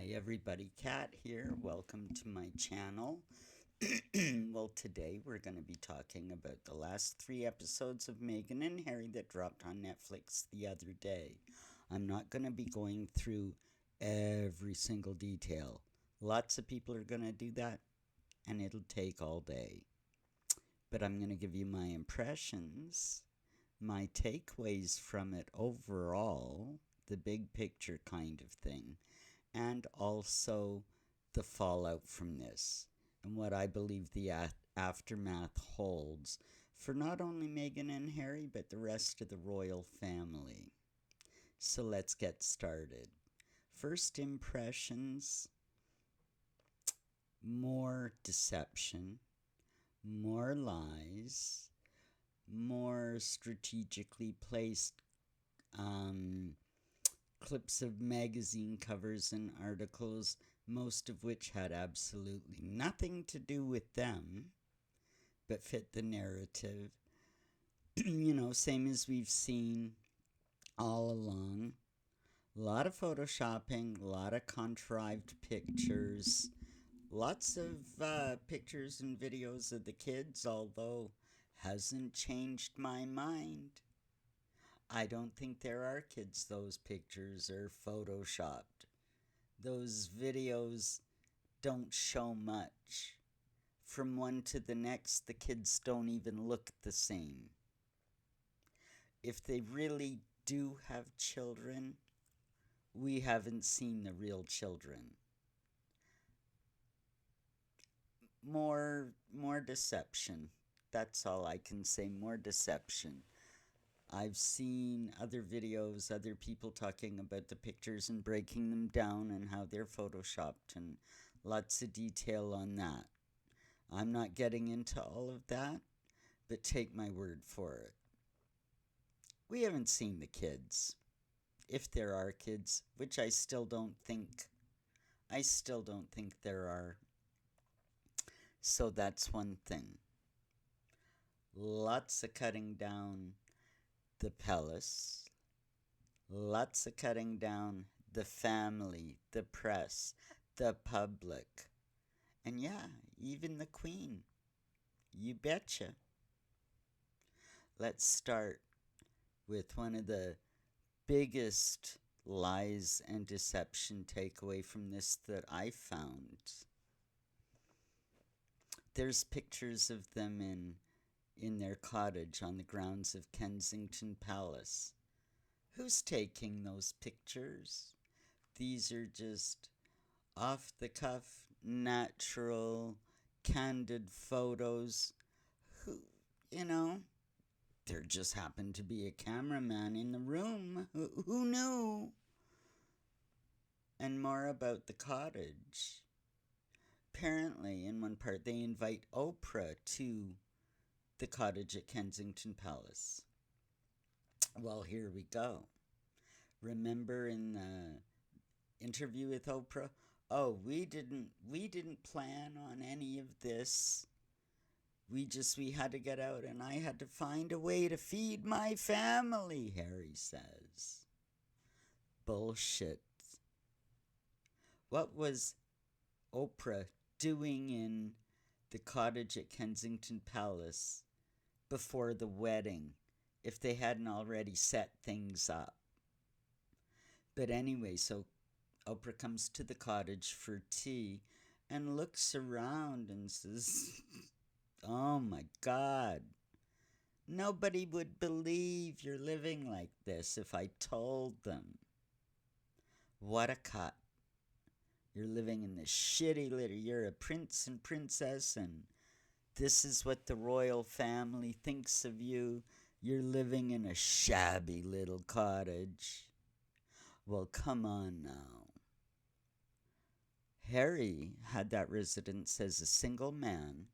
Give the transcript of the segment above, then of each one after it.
Hi everybody, Kat here. Welcome to my channel. Well, today we're going to be talking about the last 3 episodes of Meghan and Harry that dropped on Netflix the other day. I'm not going to be going through every single detail. Lots of people are going to do that, and it'll take all day. But I'm going to give you my impressions, my takeaways from it overall, the big picture kind of thing, and also the fallout from this and what I believe the aftermath holds for not only Meghan and Harry but the rest of the royal family. So let's get started. First impressions: more deception, more lies, more strategically placed clips of magazine covers and articles, most of which had absolutely nothing to do with them, but fit the narrative. Same as we've seen all along. A lot of photoshopping, a lot of contrived pictures, lots of pictures and videos of the kids, although hasn't changed my mind. I don't think there are kids. Those pictures are photoshopped. Those videos don't show much. From one to the next, the kids don't even look the same. If they really do have children, we haven't seen the real children. More deception. That's all I can say. More deception. I've seen other videos, other people talking about the pictures and breaking them down and how they're photoshopped, and lots of detail on that. I'm not getting into all of that, but take my word for it. We haven't seen the kids. If there are kids, which I still don't think. I still don't think there are. So that's one thing. Lots of cutting down the palace. Lots of cutting down the family, the press, the public. And yeah, even the Queen. You betcha. Let's start with one of the biggest lies and deception takeaway from this that I found. There's pictures of them in their cottage on the grounds of Kensington Palace. Who's taking those pictures? These are just off the cuff, natural, candid photos. Who, there just happened to be a cameraman in the room. Who knew? And more about the cottage. Apparently, in one part, they invite Oprah to the cottage at Kensington Palace. Well, here we go. Remember in the interview with Oprah? Oh, we didn't plan on any of this. We had to get out, and I had to find a way to feed my family, Harry says. Bullshit. What was Oprah doing in the cottage at Kensington Palace before the wedding if they hadn't already set things up? But anyway, so Oprah comes to the cottage for tea and looks around and says, "Oh my God, nobody would believe you're living like this if I told them. What a cut. You're living in this shitty little, you're a prince and princess, and this is what the royal family thinks of you. You're living in a shabby little cottage." Well, come on now. Harry had that residence as a single man.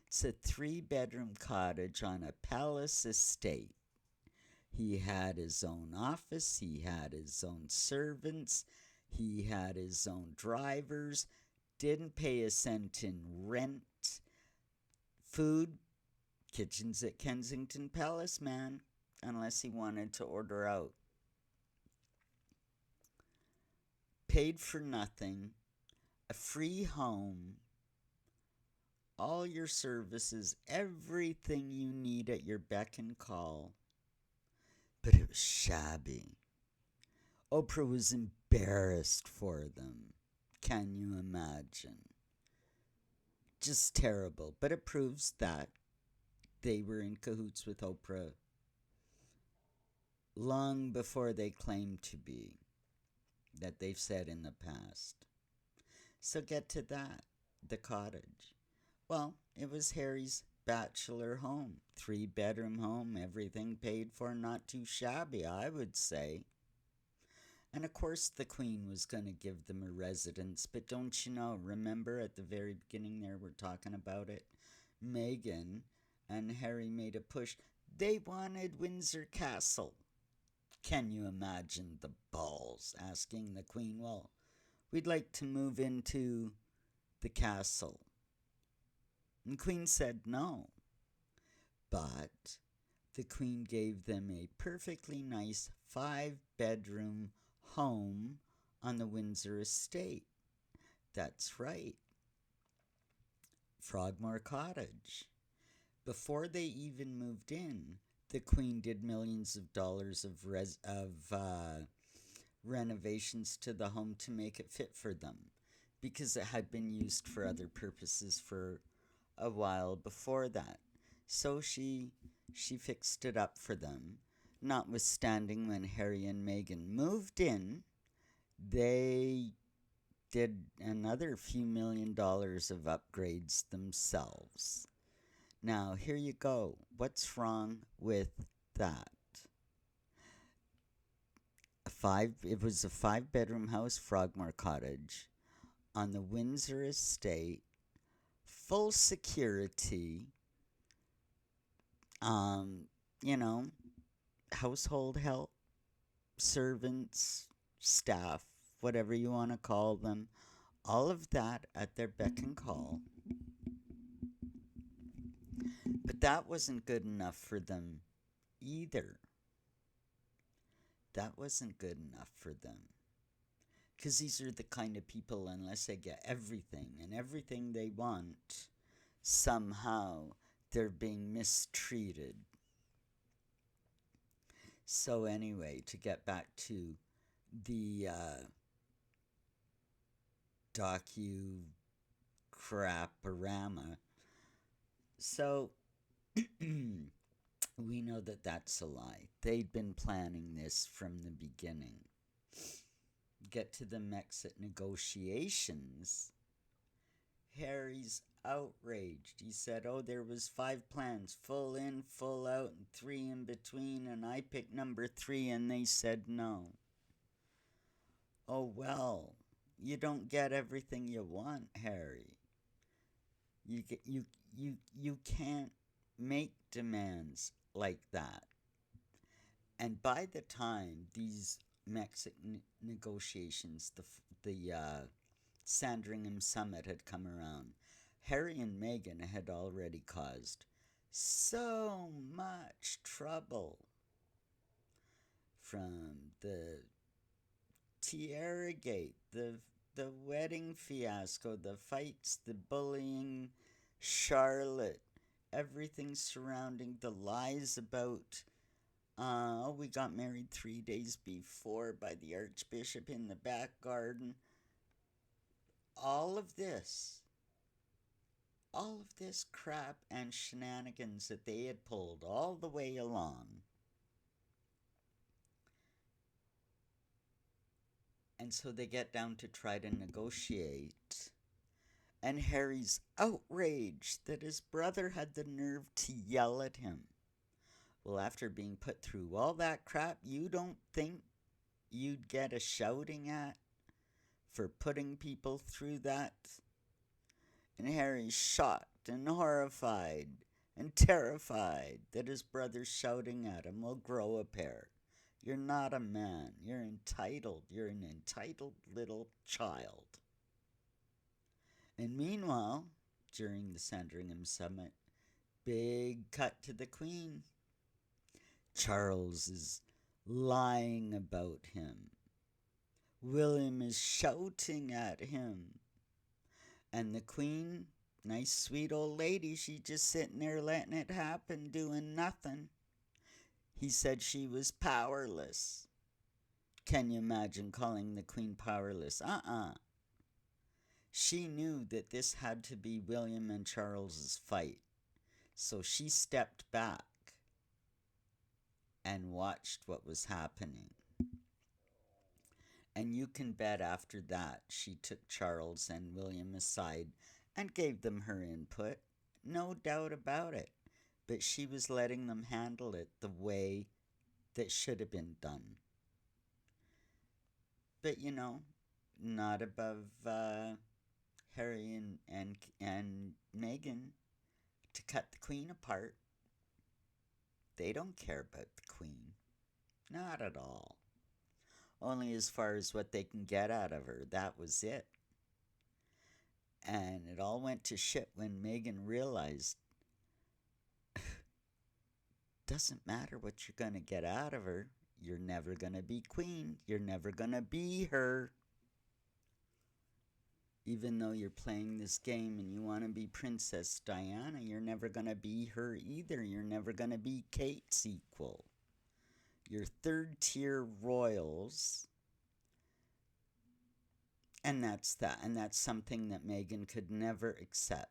It's a 3-bedroom cottage on a palace estate. He had his own office, he had his own servants, he had his own drivers, didn't pay a cent in rent. Food, kitchens at Kensington Palace, man, unless he wanted to order out. paid for nothing, a free home, all your services, everything you need at your beck and call. But it was shabby. Oprah was embarrassed for them. Can you imagine? Just terrible. But it proves that they were in cahoots with Oprah long before they claimed to be, that they've said in the past. So get to that, the cottage. Well, it was Harry's bachelor home, 3-bedroom home, everything paid for, not too shabby, I would say. And of course the Queen was going to give them a residence, but don't you know, remember at the very beginning there we're talking about it, Meghan and Harry made a push. They wanted Windsor Castle. Can you imagine the balls asking the Queen, well, we'd like to move into the castle. And the Queen said no. But the Queen gave them a perfectly nice 5-bedroom home on the Windsor estate. That's right. Frogmore Cottage. Before they even moved in, the Queen did millions of dollars of renovations to the home to make it fit for them, because it had been used for other purposes for a while before that. So she fixed it up for them. Notwithstanding, when Harry and Meghan moved in, they did another few $1,000,000 of upgrades themselves. Now, here you go. What's wrong with that? It was a 5-bedroom house, Frogmore Cottage, on the Windsor estate, full security, you know, household help, servants, staff, whatever you want to call them, all of that at their beck and call. But that wasn't good enough for them either. That wasn't good enough for them. Because these are the kind of people, unless they get everything and everything they want, somehow they're being mistreated. So anyway, to get back to the docu-craporama, so we know that that's a lie. They'd been planning this from the beginning. Get to the Brexit negotiations. Harry's outraged. He said, oh, there was 5 plans, full in, full out, and 3 in between, and I picked number 3, and they said no. Oh, well, you don't get everything you want, Harry. You can't make demands like that. And by the time these Brexit negotiations, the Sandringham summit had come around, Harry and Meghan had already caused so much trouble. From the Tiara Gate, the wedding fiasco, the fights, the bullying, Charlotte, everything surrounding the lies about, we got married 3 days before by the Archbishop in the back garden. All of this crap and shenanigans that they had pulled all the way along. And so they get down to try to negotiate. And Harry's outraged that his brother had the nerve to yell at him. Well, after being put through all that crap, you don't think you'd get a shouting at for putting people through that? And Harry's shocked and horrified and terrified that his brother shouting at him will grow a pair. You're not a man. You're entitled. You're an entitled little child. And meanwhile, during the Sandringham summit, big cut to the Queen. Charles is lying about him. William is shouting at him. And the Queen, nice sweet old lady, she just sitting there letting it happen, doing nothing. He said she was powerless. Can you imagine calling the Queen powerless? She knew that this had to be William and Charles's fight. So she stepped back and watched what was happening. And you can bet after that she took Charles and William aside and gave them her input. No doubt about it. But she was letting them handle it the way that should have been done. But you know, not above Harry and Meghan to cut the Queen apart. They don't care about the Queen. Not at all. Only as far as what they can get out of her. That was it. And it all went to shit when Meghan realized doesn't matter what you're going to get out of her. You're never going to be queen. You're never going to be her. Even though you're playing this game and you want to be Princess Diana, you're never going to be her either. You're never going to be Kate's equal. You're third-tier royals. And that's that. And that's something that Meghan could never accept.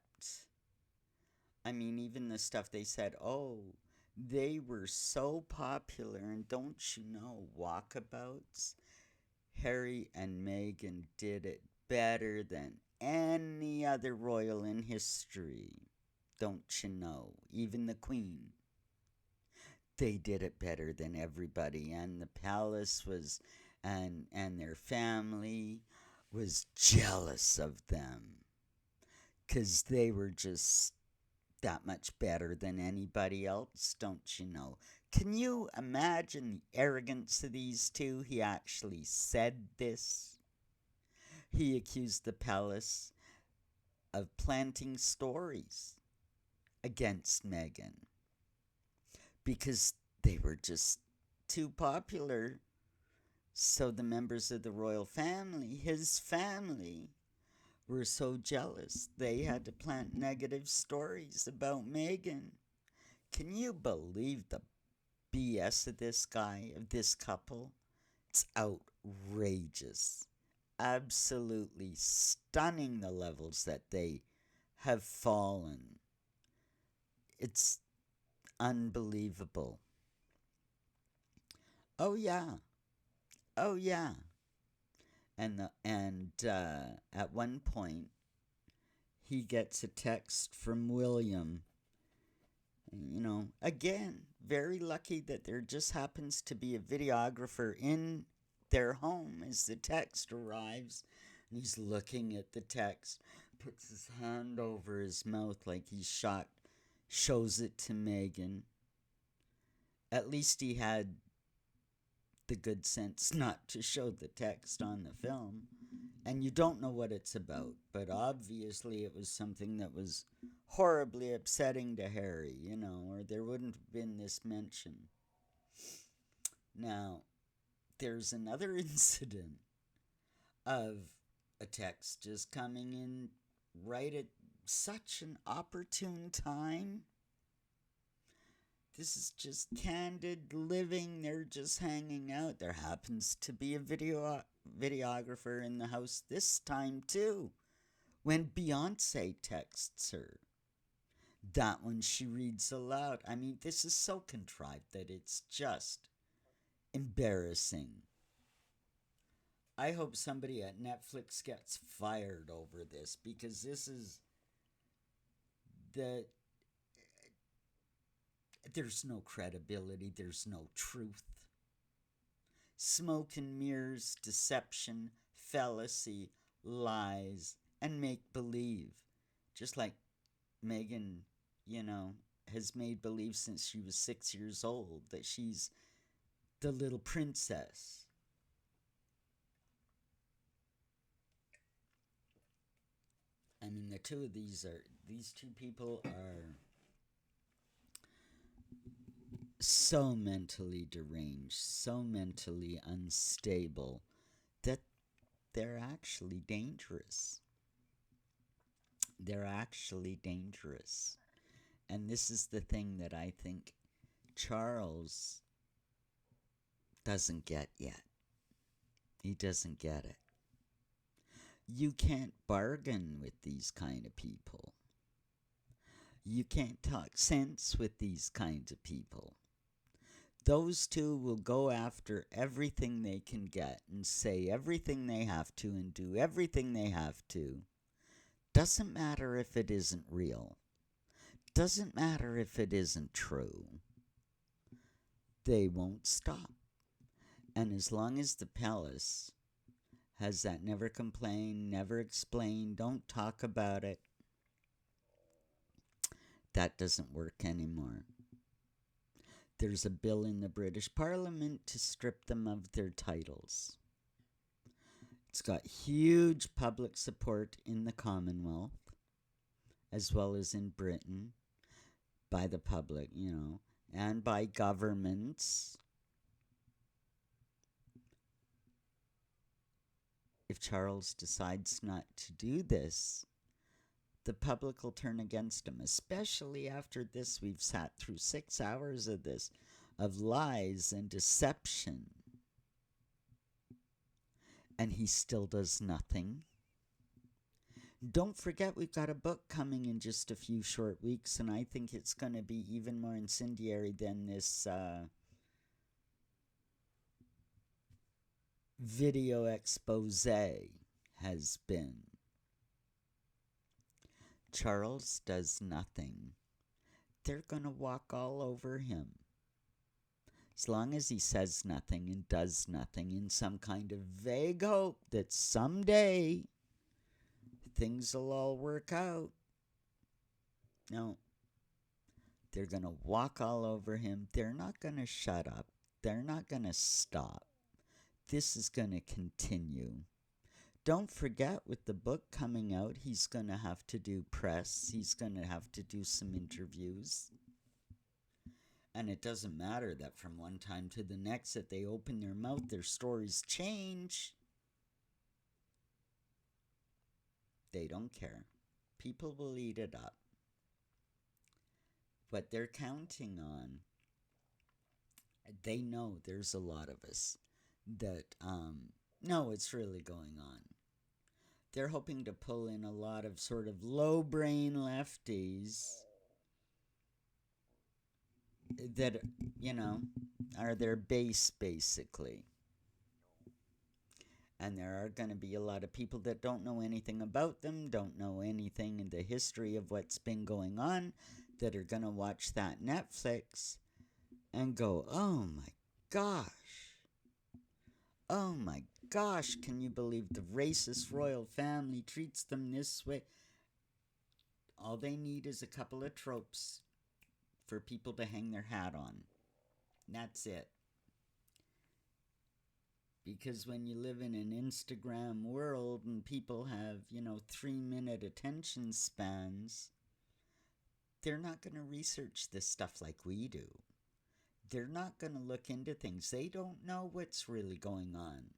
I mean, even the stuff they said, oh, they were so popular. And don't you know, walkabouts? Harry and Meghan did it better than any other royal in history. Don't you know? Even the Queen. They did it better than everybody. And the palace was, and their family was jealous of them. 'Cause they were just that much better than anybody else, don't you know? Can you imagine the arrogance of these two? He actually said this. He accused the palace of planting stories against Meghan because they were just too popular. So the members of the royal family, his family, were so jealous they had to plant negative stories about Meghan. Can you believe the BS of this guy, of this couple? It's outrageous. Absolutely stunning, the levels that they have fallen. It's unbelievable. Oh yeah. Oh yeah. And at one point he gets a text from William. You know, again, very lucky that there just happens to be a videographer in their home as the text arrives. And he's looking at the text, puts his hand over his mouth like he's shocked, shows it to Meghan. At least he had the good sense not to show the text on the film. And you don't know what it's about, but obviously it was something that was horribly upsetting to Harry, you know, or there wouldn't have been this mention. Now, there's another incident of a text just coming in right at such an opportune time. This is just candid living. They're just hanging out. There happens to be a videographer in the house this time too. When Beyonce texts her, that one she reads aloud. I mean, this is so contrived that it's just embarrassing. I hope somebody at Netflix gets fired over this, because this is there's no credibility, there's no truth. Smoke and mirrors, deception, fallacy, lies, and make-believe. Just like Meghan, you know, has made believe since she was 6 years old that she's the little princess. I mean, these two people are so mentally deranged, so mentally unstable, that they're actually dangerous. They're actually dangerous. And this is the thing that I think Charles doesn't get yet. He doesn't get it. You can't bargain with these kind of people. You can't talk sense with these kinds of people. Those two will go after everything they can get and say everything they have to and do everything they have to. Doesn't matter if it isn't real. Doesn't matter if it isn't true. They won't stop. And as long as the palace has that never complain, never explain, don't talk about it, that doesn't work anymore. There's a bill in the British Parliament to strip them of their titles. It's got huge public support in the Commonwealth, as well as in Britain, by the public, and by governments. If Charles decides not to do this, the public will turn against him, especially after this. We've sat through 6 hours of this, of lies and deception, and he still does nothing. Don't forget, we've got a book coming in just a few short weeks, and I think it's going to be even more incendiary than this video expose has been. Charles does nothing. They're going to walk all over him. As long as he says nothing and does nothing in some kind of vague hope that someday things will all work out. No. They're going to walk all over him. They're not going to shut up. They're not going to stop. This is going to continue. Don't forget, with the book coming out, he's going to have to do press. He's going to have to do some interviews. And it doesn't matter that from one time to the next that they open their mouth, their stories change. They don't care. People will eat it up. What they're counting on, they know there's a lot of us that know what's really going on. They're hoping to pull in a lot of sort of low-brain lefties that, are their base, basically. And there are going to be a lot of people that don't know anything about them, don't know anything in the history of what's been going on, that are going to watch that Netflix and go, oh my gosh. Oh my gosh, can you believe the racist royal family treats them this way? All they need is a couple of tropes for people to hang their hat on. That's it. Because when you live in an Instagram world and people have, 3-minute attention spans, they're not going to research this stuff like we do. They're not going to look into things. They don't know what's really going on.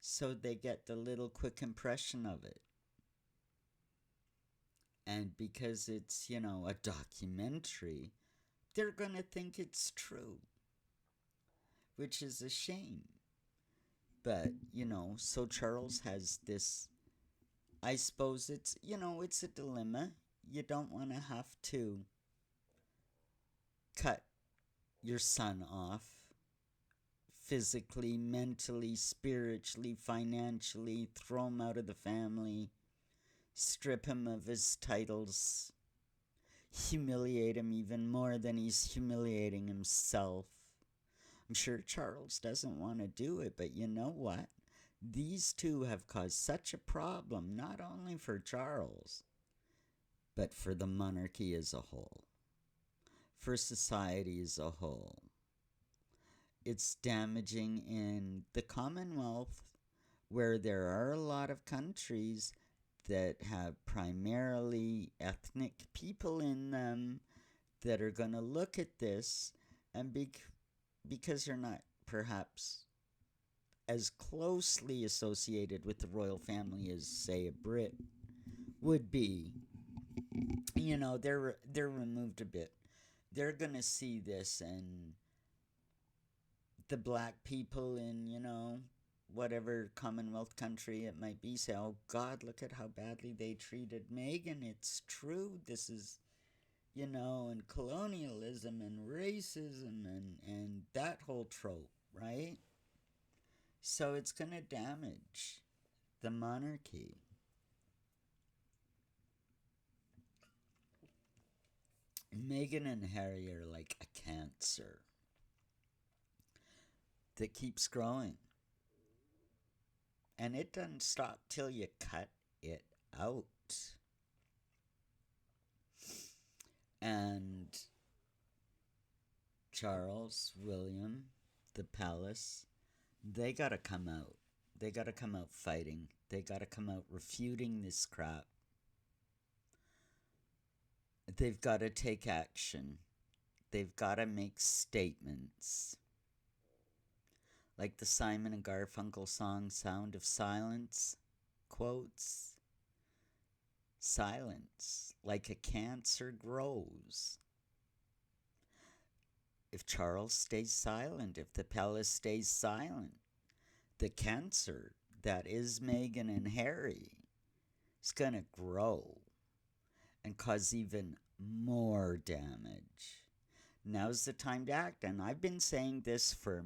So they get the little quick impression of it. And because it's, a documentary, they're going to think it's true. Which is a shame. But, so Charles has this, I suppose it's, it's a dilemma. You don't want to have to cut your son off physically, mentally, spiritually, financially, throw him out of the family, strip him of his titles, humiliate him even more than he's humiliating himself. I'm sure Charles doesn't want to do it, but you know what? These two have caused such a problem, not only for Charles, but for the monarchy as a whole, for society as a whole. It's damaging in the Commonwealth, where there are a lot of countries that have primarily ethnic people in them that are going to look at this and because they're not perhaps as closely associated with the royal family as, say, a Brit would be, they're removed a bit. They're gonna see this, and the black people in, whatever Commonwealth country it might be, say, oh God, look at how badly they treated Meghan. It's true. This is, and colonialism and racism and that whole trope, right? So it's going to damage the monarchy. Meghan and Harry are like a cancer that keeps growing. And it doesn't stop till you cut it out. And Charles, William, the palace, they gotta come out. They gotta come out fighting. They gotta come out refuting this crap. They've gotta take action. They've gotta make statements. Like the Simon and Garfunkel song, Sound of Silence, quotes, silence, like a cancer, grows. If Charles stays silent, if the palace stays silent, the cancer that is Meghan and Harry is going to grow and cause even more damage. Now's the time to act. And I've been saying this for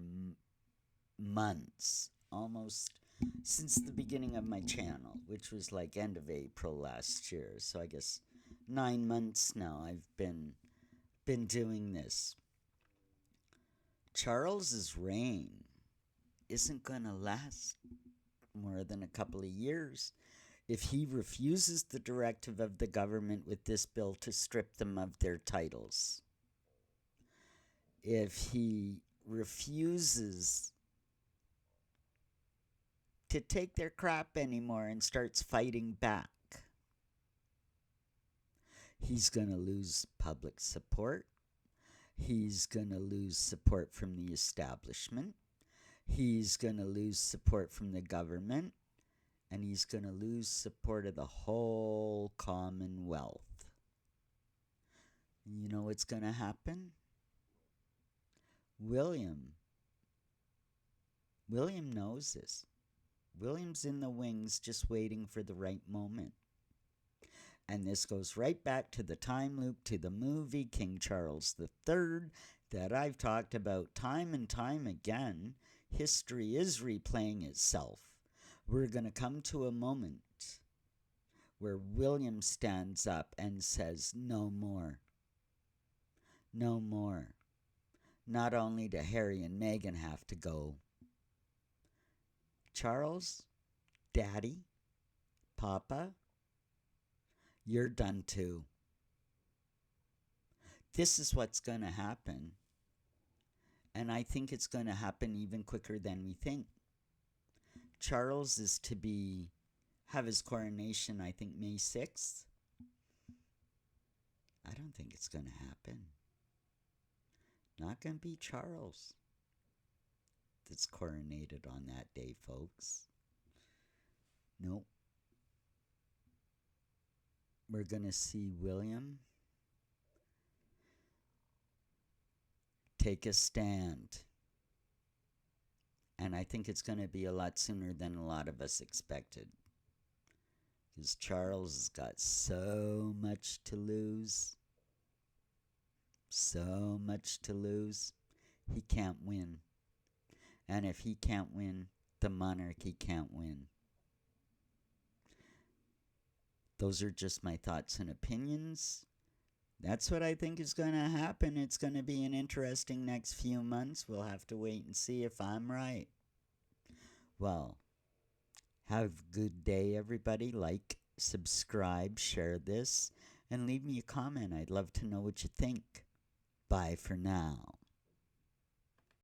months, almost since the beginning of my channel, which was like end of April last year. So I guess 9 months now I've been doing this. Charles's reign isn't going to last more than a couple of years if he refuses the directive of the government with this bill to strip them of their titles. If he refuses to take their crap anymore and starts fighting back, he's going to lose public support. He's going to lose support from the establishment. He's going to lose support from the government. And he's going to lose support of the whole Commonwealth. You know what's going to happen? William knows this. William's in the wings just waiting for the right moment. And this goes right back to the time loop, to the movie King Charles III that I've talked about time and time again. History is replaying itself. We're going to come to a moment where William stands up and says, no more. No more. Not only do Harry and Meghan have to go, Charles, Daddy, Papa, you're done too. This is what's going to happen. And I think it's going to happen even quicker than we think. Charles is to have his coronation, I think, May 6th. I don't think it's going to happen. Not going to be Charles that's coronated on that day, folks. Nope. We're going to see William take a stand. And I think it's going to be a lot sooner than a lot of us expected. Because Charles has got so much to lose. So much to lose. He can't win. And if he can't win, the monarchy can't win. Those are just my thoughts and opinions. That's what I think is going to happen. It's going to be an interesting next few months. We'll have to wait and see if I'm right. Well, have a good day, everybody. Like, subscribe, share this, and leave me a comment. I'd love to know what you think. Bye for now.